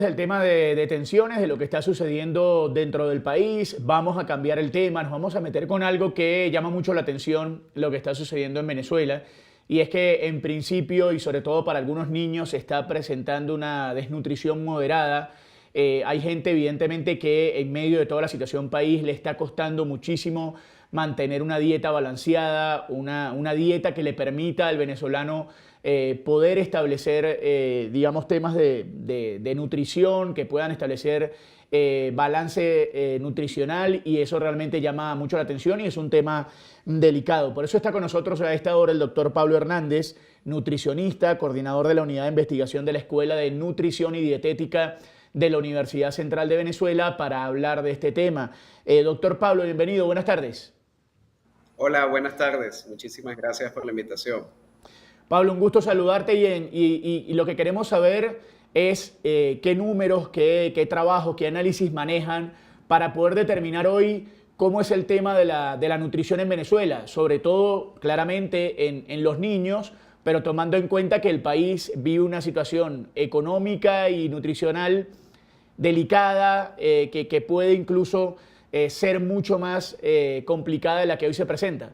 El tema de tensiones, de lo que está sucediendo dentro del país. Vamos a cambiar el tema, nos vamos a meter con algo que llama mucho la atención, lo que está sucediendo en Venezuela. Y es que en principio, y sobre todo para algunos niños, se está presentando una desnutrición moderada. Hay gente, evidentemente, que en medio de toda la situación país le está costando muchísimo mantener una dieta balanceada, una dieta que le permita al venezolano poder establecer, digamos, temas de nutrición, que puedan establecer balance nutricional, y eso realmente llama mucho la atención y es un tema delicado. Por eso está con nosotros a esta hora el doctor Pablo Hernández, nutricionista, coordinador de la Unidad de Investigación de la Escuela de Nutrición y Dietética de la Universidad Central de Venezuela, para hablar de este tema. Doctor Pablo, bienvenido, buenas tardes. Hola, buenas tardes. Muchísimas gracias por la invitación. Pablo, un gusto saludarte y lo que queremos saber es qué números, qué trabajo, qué análisis manejan para poder determinar hoy cómo es el tema de la nutrición en Venezuela, sobre todo claramente en los niños, pero tomando en cuenta que el país vive una situación económica y nutricional delicada, que puede incluso ser mucho más complicada de la que hoy se presenta.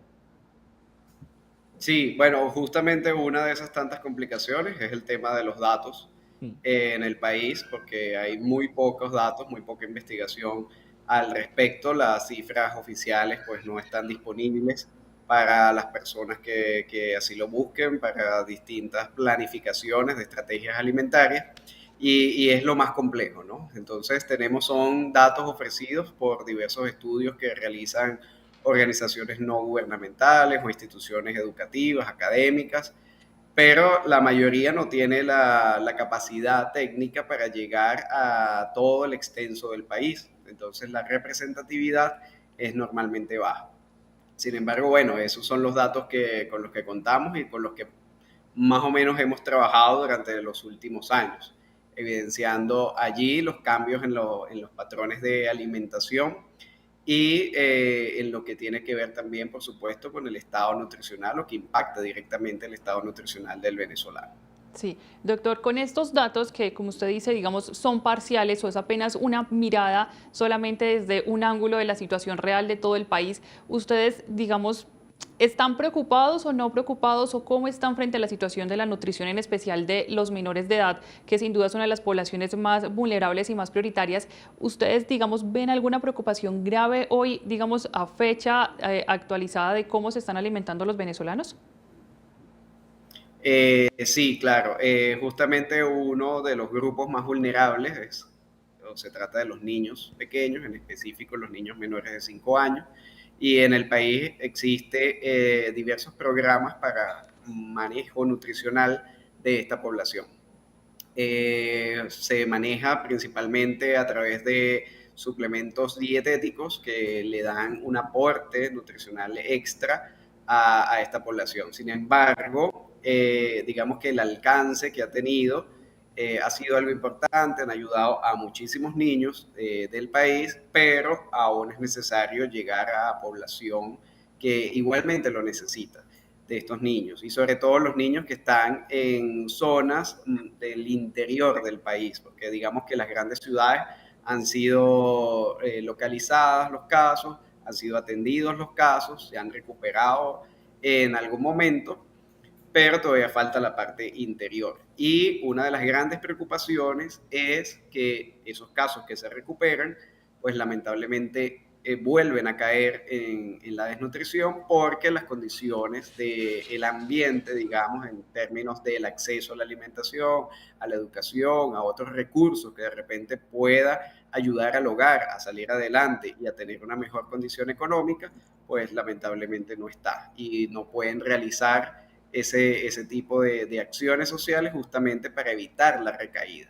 Sí, bueno, justamente una de esas tantas complicaciones es el tema de los datos Mm. en el país, porque hay muy pocos datos, muy poca investigación al respecto. Las cifras oficiales pues no están disponibles para las personas que así lo busquen, para distintas planificaciones de estrategias alimentarias. Y es lo más complejo, ¿no? Entonces son datos ofrecidos por diversos estudios que realizan organizaciones no gubernamentales o instituciones educativas, académicas, pero la mayoría no tiene la capacidad técnica para llegar a todo el extenso del país. Entonces la representatividad es normalmente baja. Sin embargo, bueno, esos son los datos con los que contamos y con los que más o menos hemos trabajado durante los últimos años, evidenciando allí los cambios en los patrones de alimentación y en lo que tiene que ver también, por supuesto, con el estado nutricional o que impacta directamente el estado nutricional del venezolano. Sí, doctor, con estos datos que, como usted dice, digamos, son parciales o es apenas una mirada solamente desde un ángulo de la situación real de todo el país, ustedes, digamos, ¿están preocupados o no preocupados o cómo están frente a la situación de la nutrición, en especial de los menores de edad, que sin duda es una de las poblaciones más vulnerables y más prioritarias? ¿Ustedes, digamos, ven alguna preocupación grave hoy, digamos, a fecha actualizada de cómo se están alimentando los venezolanos? Sí, claro. Justamente uno de los grupos más vulnerables o se trata de los niños pequeños, en específico los niños menores de 5 años. Y en el país existe diversos programas para manejo nutricional de esta población. Se maneja principalmente a través de suplementos dietéticos que le dan un aporte nutricional extra a esta población. Sin embargo, digamos que el alcance que ha tenido ha sido algo importante, han ayudado a muchísimos niños del país, pero aún es necesario llegar a población que igualmente lo necesita de estos niños y sobre todo los niños que están en zonas del interior del país, porque digamos que las grandes ciudades han sido localizadas los casos, han sido atendidos los casos, se han recuperado en algún momento, pero todavía falta la parte interior. Y una de las grandes preocupaciones es que esos casos que se recuperan, pues lamentablemente vuelven a caer en la desnutrición porque las condiciones del ambiente, digamos, en términos del acceso a la alimentación, a la educación, a otros recursos que de repente pueda ayudar al hogar a salir adelante y a tener una mejor condición económica, pues lamentablemente no está y no pueden realizar ese tipo de acciones sociales justamente para evitar la recaída.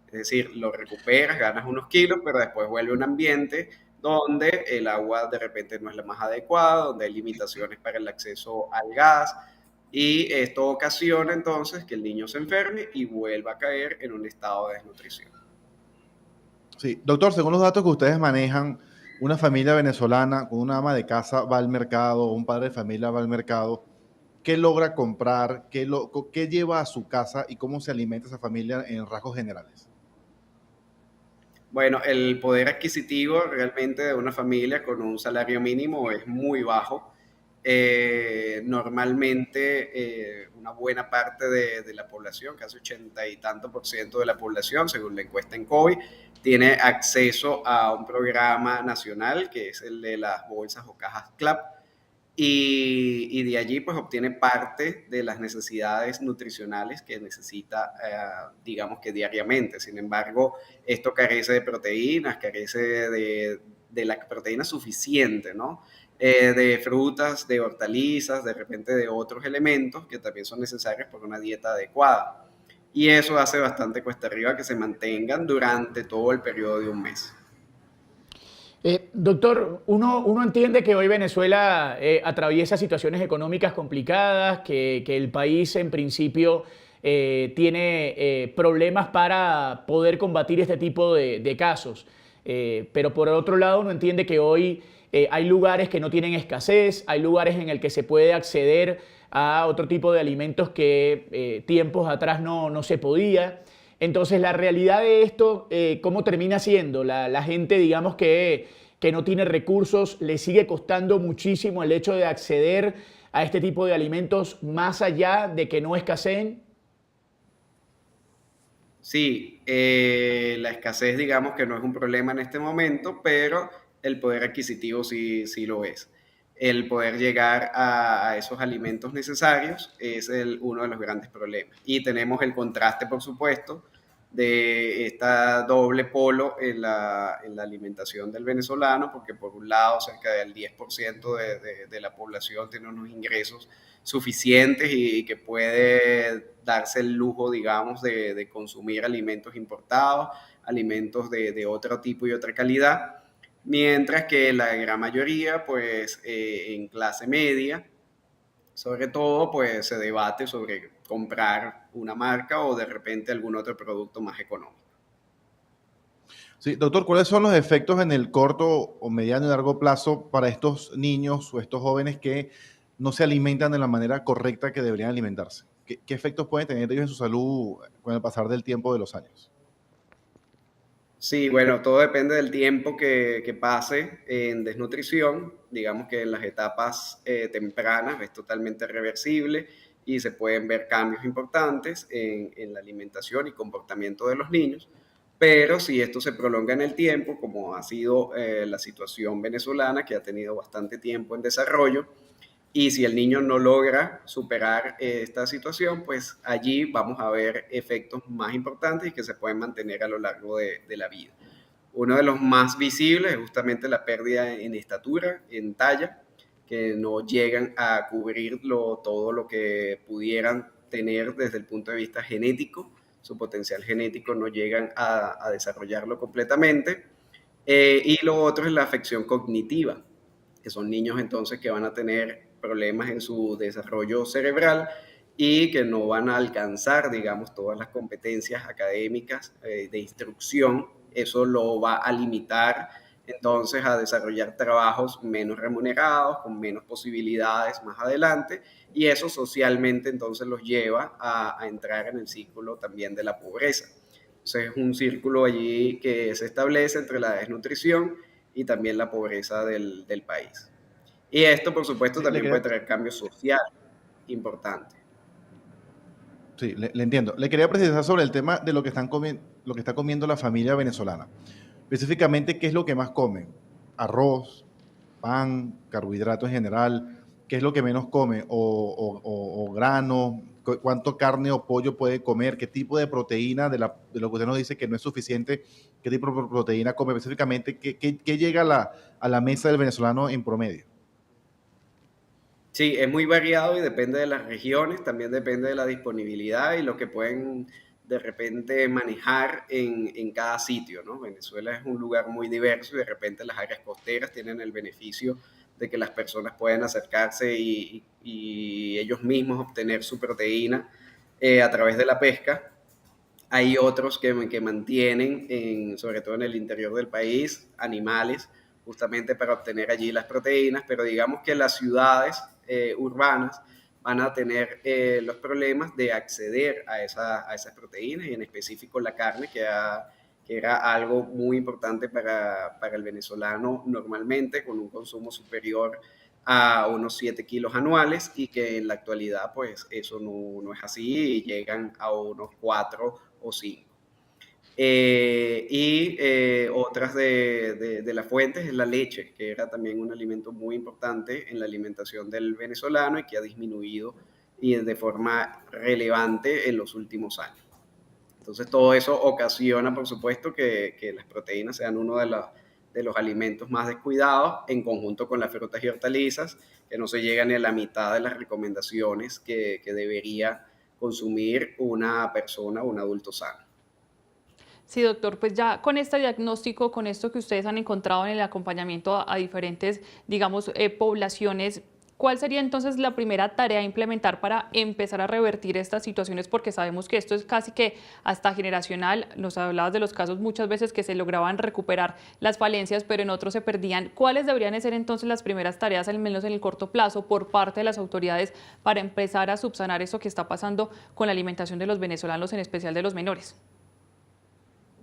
Es decir, lo recuperas, ganas unos kilos, pero después vuelve a un ambiente donde el agua de repente no es la más adecuada, donde hay limitaciones para el acceso al gas, y esto ocasiona entonces que el niño se enferme y vuelva a caer en un estado de desnutrición. Sí, doctor, según los datos que ustedes manejan, una familia venezolana con una ama de casa va al mercado, un padre de familia va al mercado, ¿qué logra comprar? ¿Qué lleva a su casa y cómo se alimenta esa familia en rasgos generales? Bueno, el poder adquisitivo realmente de una familia con un salario mínimo es muy bajo. Normalmente una buena parte de la población, casi 80 y tanto por ciento de la población, según la encuesta en COVID, tiene acceso a un programa nacional que es el de las bolsas o cajas CLAP, y de allí pues obtiene parte de las necesidades nutricionales que necesita, digamos que diariamente. Sin embargo, esto carece de proteínas, carece de la proteína suficiente, ¿no? De frutas, de hortalizas, de repente de otros elementos que también son necesarios por una dieta adecuada. Y eso hace bastante cuesta arriba que se mantengan durante todo el periodo de un mes. Doctor, uno entiende que hoy Venezuela atraviesa situaciones económicas complicadas, que el país en principio tiene problemas para poder combatir este tipo de casos. Pero por otro lado, uno entiende que hoy hay lugares que no tienen escasez, hay lugares en el que se puede acceder a otro tipo de alimentos que tiempos atrás no se podía. Entonces, la realidad de esto, ¿cómo termina siendo? La gente, digamos, que no tiene recursos, le sigue costando muchísimo el hecho de acceder a este tipo de alimentos más allá de que no escaseen. Sí, la escasez digamos que no es un problema en este momento, pero el poder adquisitivo sí lo es. El poder llegar a esos alimentos necesarios es uno de los grandes problemas. Y tenemos el contraste, por supuesto, de esta doble polo en la alimentación del venezolano, porque por un lado cerca del 10% de la población tiene unos ingresos suficientes y que puede darse el lujo, digamos, de consumir alimentos importados, alimentos de otro tipo y otra calidad, mientras que la gran mayoría, pues en clase media, sobre todo, pues se debate sobre comprar una marca o de repente algún otro producto más económico. Sí, doctor, ¿cuáles son los efectos en el corto o mediano y largo plazo para estos niños o estos jóvenes que no se alimentan de la manera correcta que deberían alimentarse? ¿Qué efectos pueden tener ellos en su salud con el pasar del tiempo de los años? Sí, bueno, todo depende del tiempo que pase en desnutrición. Digamos que en las etapas tempranas es totalmente reversible y se pueden ver cambios importantes en la alimentación y comportamiento de los niños. Pero si esto se prolonga en el tiempo, como ha sido la situación venezolana, que ha tenido bastante tiempo en desarrollo, y si el niño no logra superar esta situación, pues allí vamos a ver efectos más importantes y que se pueden mantener a lo largo de la vida. Uno de los más visibles es justamente la pérdida en estatura, en talla, que no llegan a cubrir todo lo que pudieran tener desde el punto de vista genético. Su potencial genético no llegan a desarrollarlo completamente. Y lo otro es la afección cognitiva, que son niños entonces que van a tener problemas en su desarrollo cerebral y que no van a alcanzar, digamos, todas las competencias académicas de instrucción. Eso lo va a limitar entonces a desarrollar trabajos menos remunerados, con menos posibilidades más adelante, y eso socialmente entonces los lleva a entrar en el círculo también de la pobreza. Entonces es un círculo allí que se establece entre la desnutrición y también la pobreza del país. Y esto, por supuesto, Sí, también puede traer cambios sociales importantes. sí, le entiendo. Le quería precisar sobre el tema de lo que lo que está comiendo la familia venezolana. Específicamente, ¿qué es lo que más comen? Arroz, pan, carbohidratos en general. ¿Qué es lo que menos come? O grano, ¿cuánto carne o pollo puede comer? ¿Qué tipo de proteína de lo que usted nos dice que no es suficiente? ¿Qué tipo de proteína come? Específicamente, ¿qué llega a la mesa del venezolano en promedio? Sí, es muy variado y depende de las regiones, también depende de la disponibilidad y lo que pueden de repente manejar en cada sitio, ¿no? Venezuela es un lugar muy diverso y de repente las áreas costeras tienen el beneficio de que las personas pueden acercarse y ellos mismos obtener su proteína a través de la pesca. Hay otros que mantienen, sobre todo en el interior del país, animales justamente para obtener allí las proteínas, pero digamos que las ciudades urbanas van a tener los problemas de acceder a esas proteínas y en específico la carne que era algo muy importante para el venezolano normalmente, con un consumo superior a unos 7 kilos anuales, y que en la actualidad pues eso no es así y llegan a unos 4 o 5. Otras de las fuentes es la leche, que era también un alimento muy importante en la alimentación del venezolano y que ha disminuido y de forma relevante en los últimos años. Entonces todo eso ocasiona, por supuesto, que las proteínas sean uno de los alimentos más descuidados, en conjunto con las frutas y hortalizas, que no se llegan ni a la mitad de las recomendaciones que debería consumir una persona o un adulto sano. Sí, doctor, pues ya con este diagnóstico, con esto que ustedes han encontrado en el acompañamiento a diferentes, digamos, poblaciones, ¿cuál sería entonces la primera tarea a implementar para empezar a revertir estas situaciones? Porque sabemos que esto es casi que hasta generacional. Nos hablabas de los casos muchas veces que se lograban recuperar las falencias, pero en otros se perdían. ¿Cuáles deberían ser entonces las primeras tareas, al menos en el corto plazo, por parte de las autoridades para empezar a subsanar eso que está pasando con la alimentación de los venezolanos, en especial de los menores?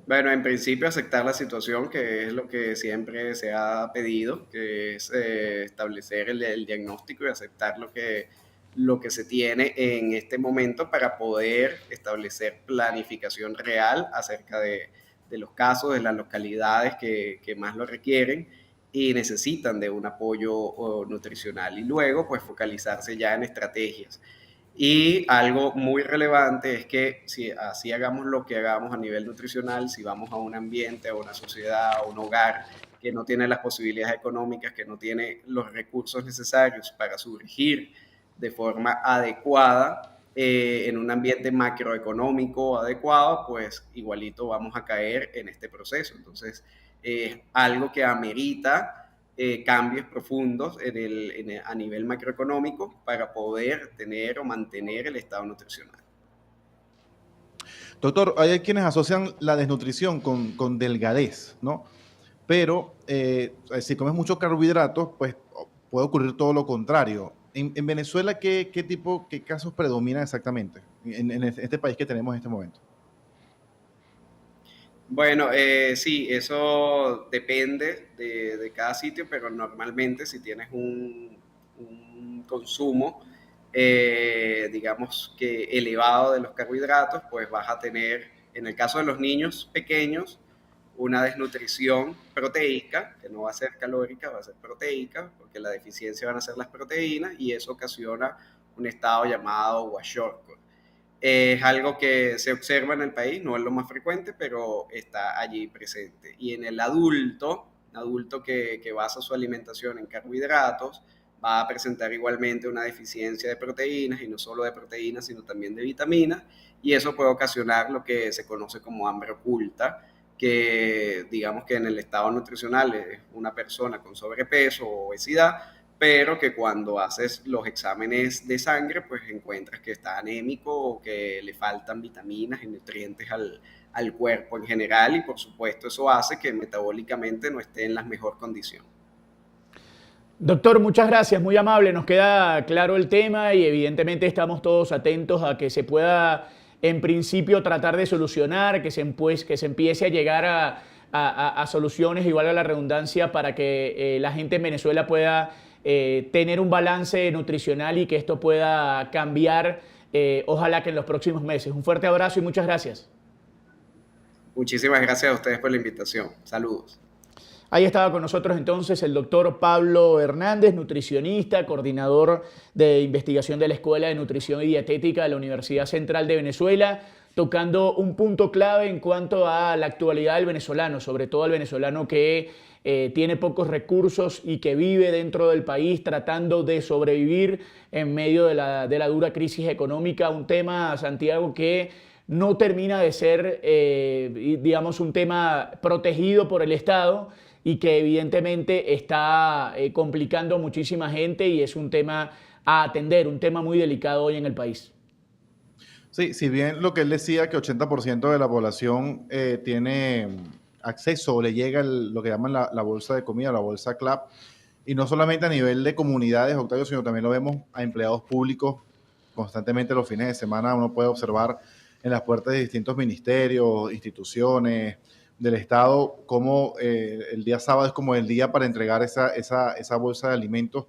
Bueno, en principio aceptar la situación, que es lo que siempre se ha pedido, que es establecer el diagnóstico y aceptar lo que se tiene en este momento para poder establecer planificación real acerca de los casos, de las localidades que más lo requieren y necesitan de un apoyo nutricional. Y luego, pues, focalizarse ya en estrategias. Y algo muy relevante es que si así hagamos lo que hagamos a nivel nutricional, si vamos a un ambiente, a una sociedad, a un hogar que no tiene las posibilidades económicas, que no tiene los recursos necesarios para surgir de forma adecuada, en un ambiente macroeconómico adecuado, pues igualito vamos a caer en este proceso. Entonces, es algo que amerita cambios profundos a nivel macroeconómico para poder tener o mantener el estado nutricional. Doctor, hay quienes asocian la desnutrición con delgadez, ¿no? Pero si comes muchos carbohidratos, pues puede ocurrir todo lo contrario. En Venezuela, ¿qué casos predominan exactamente en este país que tenemos en este momento? Bueno, sí, eso depende de cada sitio, pero normalmente si tienes un consumo, digamos que elevado de los carbohidratos, pues vas a tener, en el caso de los niños pequeños, una desnutrición proteica, que no va a ser calórica, va a ser proteica, porque la deficiencia van a ser las proteínas, y eso ocasiona un estado llamado kwashiorkor. Es algo que se observa en el país, no es lo más frecuente, pero está allí presente. Y en el adulto, que basa su alimentación en carbohidratos, va a presentar igualmente una deficiencia de proteínas, y no solo de proteínas, sino también de vitaminas, y eso puede ocasionar lo que se conoce como hambre oculta, que digamos que en el estado nutricional es una persona con sobrepeso o obesidad, pero que cuando haces los exámenes de sangre, pues encuentras que está anémico o que le faltan vitaminas y nutrientes al cuerpo en general, y por supuesto eso hace que metabólicamente no esté en la mejor condición. Doctor, muchas gracias, muy amable, nos queda claro el tema y evidentemente estamos todos atentos a que se pueda, en principio, tratar de solucionar, que se empiece a llegar a soluciones, igual a la redundancia, para que la gente en Venezuela pueda tener un balance nutricional y que esto pueda cambiar, ojalá que en los próximos meses. Un fuerte abrazo y muchas gracias. Muchísimas gracias a ustedes por la invitación. Saludos. Ahí estaba con nosotros entonces el doctor Pablo Hernández, nutricionista, coordinador de investigación de la Escuela de Nutrición y Dietética de la Universidad Central de Venezuela, tocando un punto clave en cuanto a la actualidad del venezolano, sobre todo el venezolano que tiene pocos recursos y que vive dentro del país tratando de sobrevivir en medio de la dura crisis económica. Un tema, Santiago, que no termina de ser, digamos, un tema protegido por el Estado y que evidentemente está complicando a muchísima gente, y es un tema a atender, un tema muy delicado hoy en el país. Sí, si bien lo que él decía, que 80% de la población tiene acceso o le llega lo que llaman la bolsa de comida, la bolsa CLAP, y no solamente a nivel de comunidades, Octavio, sino también lo vemos a empleados públicos constantemente los fines de semana. Uno puede observar en las puertas de distintos ministerios, instituciones, del Estado, como el día sábado es como el día para entregar esa bolsa de alimentos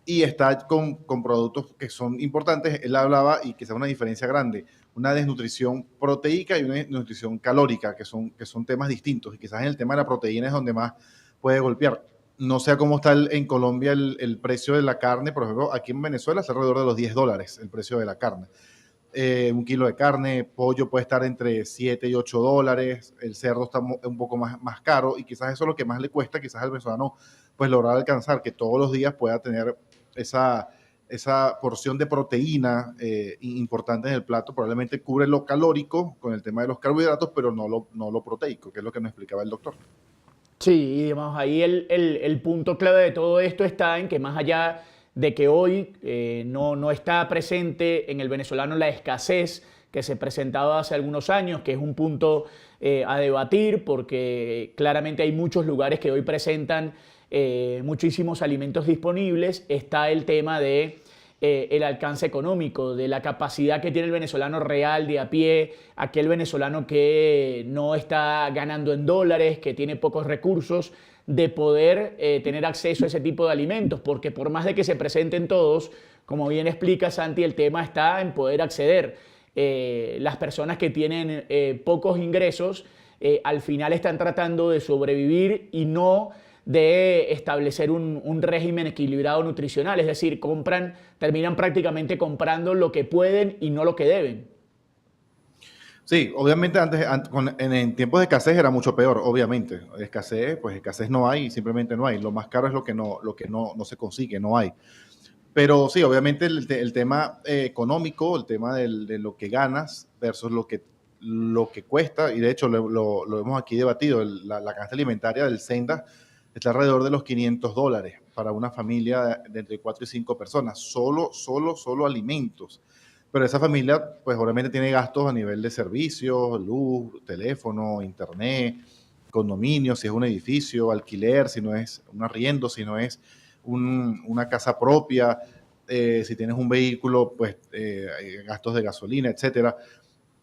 y está con productos que son importantes. Él hablaba, y quizás una diferencia grande, una desnutrición proteica y una desnutrición calórica, que son temas distintos, y quizás en el tema de la proteína es donde más puede golpear. No sé cómo está en Colombia el precio de la carne, por ejemplo, aquí en Venezuela está alrededor de los $10 el precio de la carne. Un kilo de carne, pollo puede estar entre $7 y $8, el cerdo está un poco más caro, y quizás eso es lo que más le cuesta quizás al venezolano, pues lograr alcanzar que todos los días pueda tener esa porción de proteína importante en el plato. Probablemente cubre lo calórico con el tema de los carbohidratos, pero no lo proteico, que es lo que nos explicaba el doctor. Sí, y digamos, ahí el punto clave de todo esto está en que más allá de que hoy no está presente en el venezolano la escasez que se presentaba hace algunos años, que es un punto a debatir, porque claramente hay muchos lugares que hoy presentan muchísimos alimentos disponibles. Está el tema de el alcance económico, de la capacidad que tiene el venezolano real de a pie, aquel venezolano que no está ganando en dólares, que tiene pocos recursos, de poder tener acceso a ese tipo de alimentos, porque por más de que se presenten todos, como bien explica Santi, el tema está en poder acceder. Las personas que tienen pocos ingresos al final están tratando de sobrevivir y no de establecer un régimen equilibrado nutricional, es decir, terminan prácticamente comprando lo que pueden y no lo que deben. Sí, obviamente en tiempos de escasez era mucho peor, obviamente. Escasez no hay, simplemente no hay. Lo más caro es lo que no se consigue, no hay. Pero sí, obviamente el tema económico, el tema de lo que ganas versus lo que cuesta, y de hecho lo hemos aquí debatido, la canasta alimentaria del Senda está alrededor de los $500 para una familia de entre 4 y 5 personas, solo alimentos. Pero esa familia, pues obviamente tiene gastos a nivel de servicios, luz, teléfono, internet, condominio, si es un edificio, alquiler, si no es un arriendo, si no es una casa propia, si tienes un vehículo, pues gastos de gasolina, etcétera.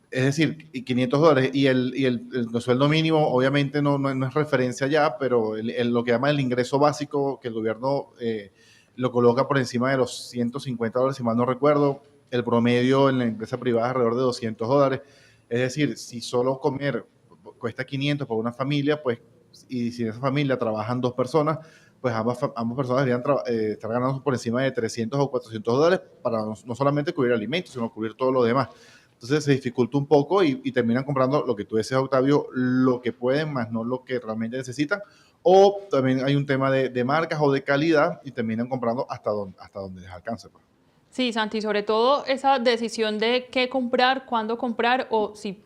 Es decir, $500 y el sueldo mínimo obviamente no es referencia ya, pero lo que llama el ingreso básico, que el gobierno lo coloca por encima de los $150, si mal no recuerdo, el promedio en la empresa privada es alrededor de $200. Es decir, si solo comer cuesta 500 para una familia, pues, y si en esa familia trabajan 2 personas, pues ambas personas deberían estar ganando por encima de $300 o $400 para no solamente cubrir alimentos, sino cubrir todo lo demás. Entonces se dificulta un poco y terminan comprando lo que tú decías, Octavio, lo que pueden, más no lo que realmente necesitan. O también hay un tema de marcas o de calidad y terminan comprando hasta donde les alcance. Pues. Sí, Santi, sobre todo esa decisión de qué comprar, cuándo comprar o si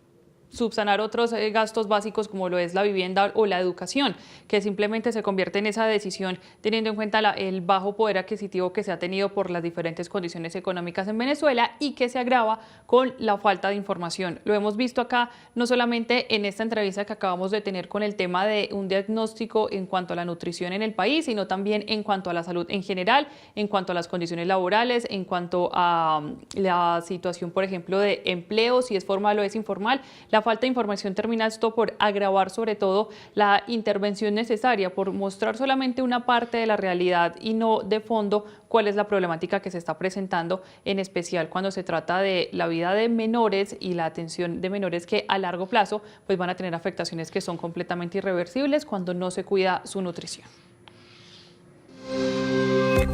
subsanar otros gastos básicos como lo es la vivienda o la educación, que simplemente se convierte en esa decisión teniendo en cuenta el bajo poder adquisitivo que se ha tenido por las diferentes condiciones económicas en Venezuela y que se agrava con la falta de información. Lo hemos visto acá, no solamente en esta entrevista que acabamos de tener con el tema de un diagnóstico en cuanto a la nutrición en el país, sino también en cuanto a la salud en general, en cuanto a las condiciones laborales, en cuanto a la situación, por ejemplo, de empleo, si es formal o es informal. La falta de información termina esto por agravar sobre todo la intervención necesaria, por mostrar solamente una parte de la realidad y no de fondo cuál es la problemática que se está presentando, en especial cuando se trata de la vida de menores y la atención de menores que a largo plazo pues van a tener afectaciones que son completamente irreversibles cuando no se cuida su nutrición.